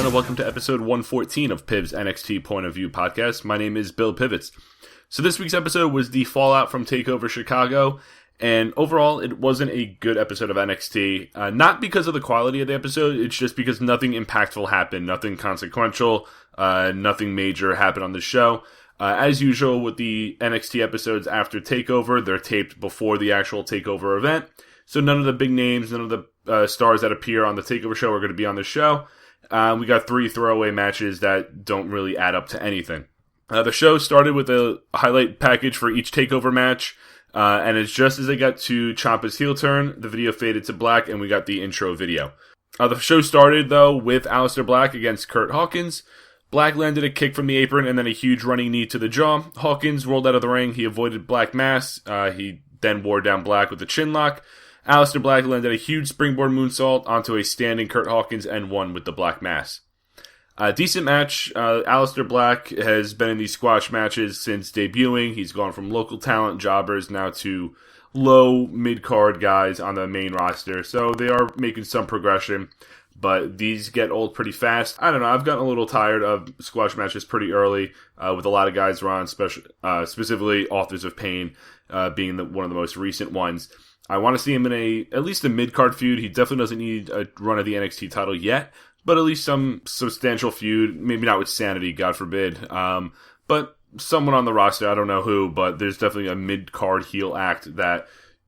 and welcome to episode 114 of Piv's NXT Point of View podcast. My name is Bill Pivets. So this week's episode was the fallout from TakeOver Chicago, and overall it wasn't a good episode of NXT. Not because of the quality of the episode, it's just because nothing impactful happened, nothing consequential, nothing major happened on the show. As usual with the NXT episodes after TakeOver, they're taped before the actual TakeOver event, so none of the big names, none of the stars that appear on the TakeOver show are going to be on the show. We got 3 throwaway matches that don't really add up to anything. The show started with a highlight package for each TakeOver match, and it's just as they got to Ciampa's heel turn, the video faded to black, and we got the intro video. The show started, though, with Aleister Black against Curt Hawkins. Black landed a kick from the apron and then a huge running knee to the jaw. Hawkins rolled out of the ring. He avoided Black Mass. He then wore down Black with a chin lock. Aleister Black landed a huge springboard moonsault onto a standing Curt Hawkins and won with the Black Mass. Decent match. Aleister Black has been in these squash matches since debuting. He's gone from local talent jobbers now to low mid-card guys on the main roster. So they are making some progression, but these get old pretty fast. I don't know. I've gotten a little tired of squash matches pretty early with a lot of guys run, specifically Authors of Pain being one of the most recent ones. I want to see him in at least a mid-card feud. He definitely doesn't need a run of the NXT title yet, but at least some substantial feud. Maybe not with Sanity, God forbid. But someone on the roster, I don't know who, but there's definitely a mid-card heel act that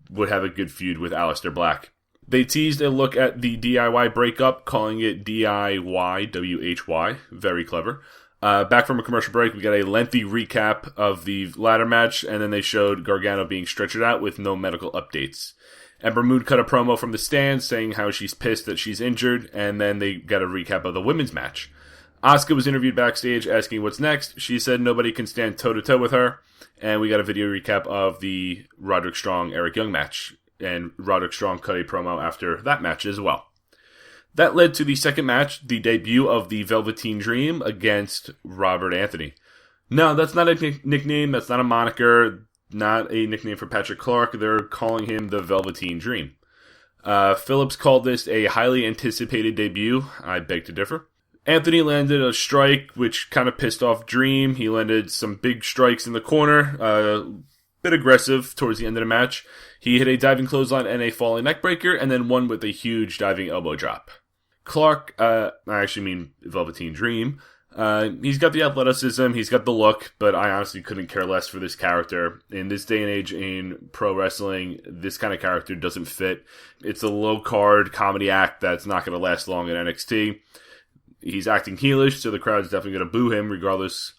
would have a good feud with Aleister Black. They teased a look at the DIY breakup, calling it DIY, W-H-Y. Very clever. Back from a commercial break, we got a lengthy recap of the ladder match, and then they showed Gargano being stretchered out with no medical updates. Ember Moon cut a promo from the stands saying how she's pissed that she's injured, and then they got a recap of the women's match. Asuka was interviewed backstage asking what's next. She said nobody can stand toe-to-toe with her, and we got a video recap of the Roderick Strong-Eric Young match, and Roderick Strong cut a promo after that match as well. That led to the second match, the debut of the Velveteen Dream against Robert Anthony. No, that's not a nickname, that's not a moniker, not a nickname for Patrick Clark. They're calling him the Velveteen Dream. Phillips called this a highly anticipated debut. I beg to differ. Anthony landed a strike, which kind of pissed off Dream. He landed some big strikes in the corner, a bit aggressive towards the end of the match. He hit a diving clothesline and a falling neckbreaker, and then won with a huge diving elbow drop. Clark, I actually mean Velveteen Dream, he's got the athleticism, he's got the look, but I honestly couldn't care less for this character. In this day and age in pro wrestling, this kind of character doesn't fit. It's a low-card comedy act that's not going to last long in NXT. He's acting heelish, so the crowd's definitely going to boo him regardless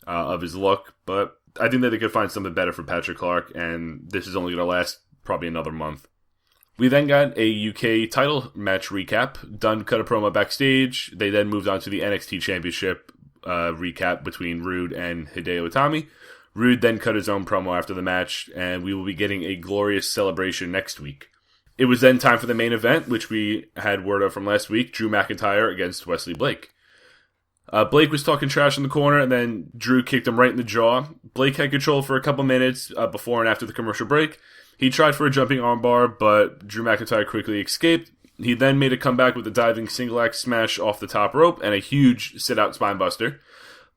of his look, but I think that they could find something better for Patrick Clark, and this is only going to last probably another month. We then got a UK title match recap. Dunn cut a promo backstage. They then moved on to the NXT Championship recap between Roode and Hideo Itami. Roode then cut his own promo after the match, and we will be getting a glorious celebration next week. It was then time for the main event, which we had word of from last week, Drew McIntyre against Wesley Blake. Blake was talking trash in the corner, and then Drew kicked him right in the jaw. Blake had control for a couple minutes before and after the commercial break. He tried for a jumping armbar, but Drew McIntyre quickly escaped. He then made a comeback with a diving single-axe smash off the top rope and a huge sit-out spinebuster.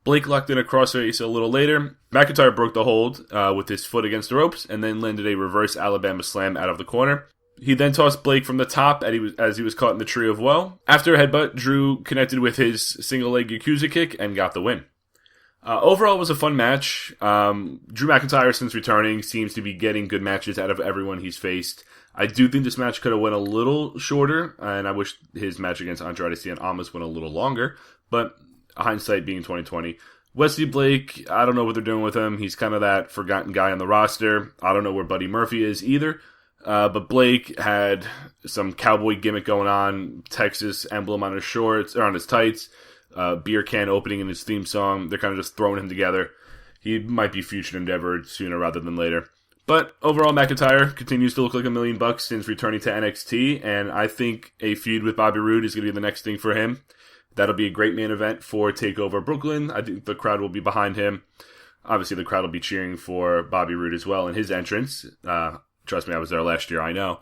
Blake locked in a crossface a little later. McIntyre broke the hold with his foot against the ropes and then landed a reverse Alabama slam out of the corner. He then tossed Blake from the top as he was caught in the tree of woe. After a headbutt, Drew connected with his single-leg Yakuza kick and got the win. Overall, it was a fun match. Drew McIntyre, since returning, seems to be getting good matches out of everyone he's faced. I do think this match could have went a little shorter, and I wish his match against Andrade Cien Almas went a little longer, but hindsight being 2020. Wesley Blake, I don't know what they're doing with him. He's kind of that forgotten guy on the roster. I don't know where Buddy Murphy is either. But Blake had some cowboy gimmick going on, Texas emblem on his shorts, or on his tights, beer can opening in his theme song. They're kind of just throwing him together. He might be future endeavor sooner rather than later. But overall, McIntyre continues to look like $1 million since returning to NXT, and I think a feud with Bobby Roode is going to be the next thing for him. That'll be a great main event for TakeOver Brooklyn. I think the crowd will be behind him. Obviously, the crowd will be cheering for Bobby Roode as well in his entrance. Trust me, I was there last year, I know.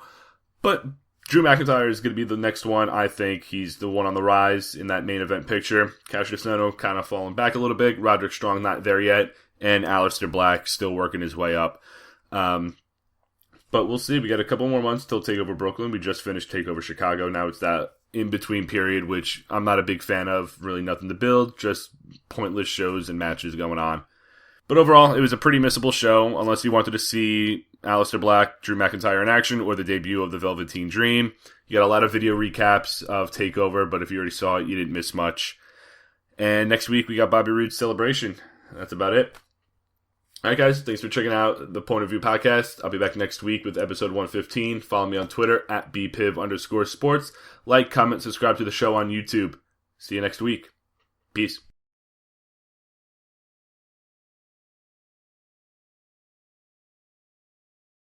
But Drew McIntyre is going to be the next one. I think he's the one on the rise in that main event picture. Cassius Ohno kind of falling back a little bit. Roderick Strong not there yet. And Aleister Black still working his way up. But we'll see. We got a couple more months till TakeOver Brooklyn. We just finished TakeOver Chicago. Now it's that in-between period, which I'm not a big fan of. Really nothing to build. Just pointless shows and matches going on. But overall, it was a pretty missable show, unless you wanted to see Aleister Black, Drew McIntyre in action, or the debut of the Velveteen Dream. You got a lot of video recaps of TakeOver, but if you already saw it, you didn't miss much. And next week, we got Bobby Roode's Celebration. That's about it. Alright guys, thanks for checking out the Point of View podcast. I'll be back next week with episode 115. Follow me on Twitter at bpiv_sports. Like, comment, subscribe to the show on YouTube. See you next week. Peace.